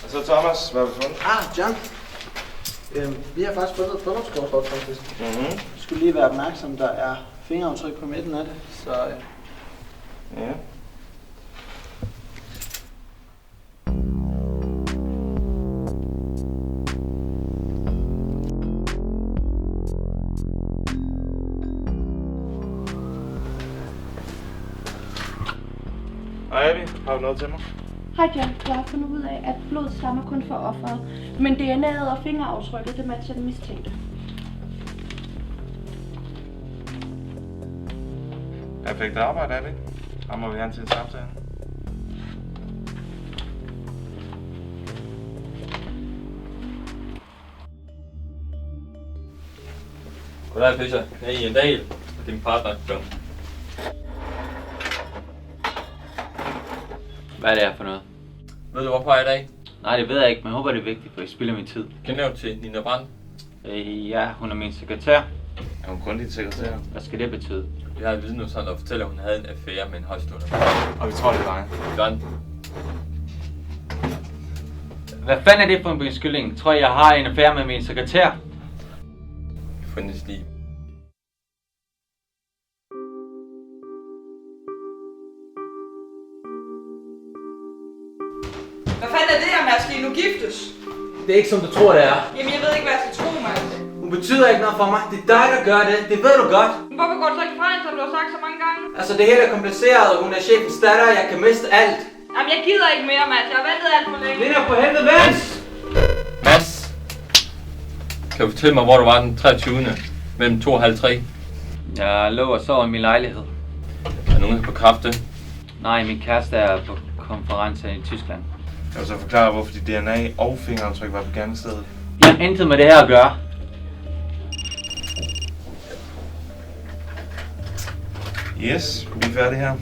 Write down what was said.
Og så Thomas, hvad har vi fundet? John. Vi har faktisk fundet et bryllupskort faktisk. Mhm. Du skulle lige være opmærksom, der er fingeraftryk på midten af det, så... Ja. Hej Abby, har du noget til mig? Hej John, jeg har fundet ud af, at blod stammer kun fra offeret, men DNA'et og fingeraftrykket, det matcher den mistænkte. Perfekt arbejde, Abby. Så må vi gerne til en samtale. Goddag, Fischer. Jeg er Ian Dahl, og din partner, John. Hvad er det her for noget? Ved du, hvorfor jeg er i dag? Nej, det ved jeg ikke, men jeg håber, det er vigtigt, for jeg spilder min tid. Kender du til Nina Brandt? Ja, hun er min sekretær. Er hun kun din sekretær? Hvad skal det betyde? Vi har et vidneudsagn, der fortæller, at hun havde en affære med en højstående. Og vi tror, det er dig. John, Hvad fanden er det for en beskyldning? Tror jeg har en affære med min sekretær? findes lige. Hvad fanden er det her, Mads? Skal I nu giftes? Det er ikke som du tror, det er. Jamen, jeg ved ikke, hvad jeg skal tro, Mads. Hun betyder ikke noget for mig. Det er dig, der gør det. Det ved du godt. Men hvorfor går du så ikke fra hende, som du har sagt så mange gange? Altså, det hele er kompliceret, og hun er chefens datter. Jeg kan miste alt. Jamen, jeg gider ikke mere, Mads. Jeg har ventet alt for længe. Lina, for helvede, Mads! Mads! Kan du fortælle mig, hvor du var den 23. mellem 2 og halv 3? Jeg lå og sov i min lejlighed. Er nogen, der kan bekræfte? Nej, min kæreste er på konference i Tyskland. Jeg vil så forklare, hvorfor dit DNA og fingeraftryk var på gerningsstedet. Jeg har intet med det her at gøre. Yes, vi er færdige her.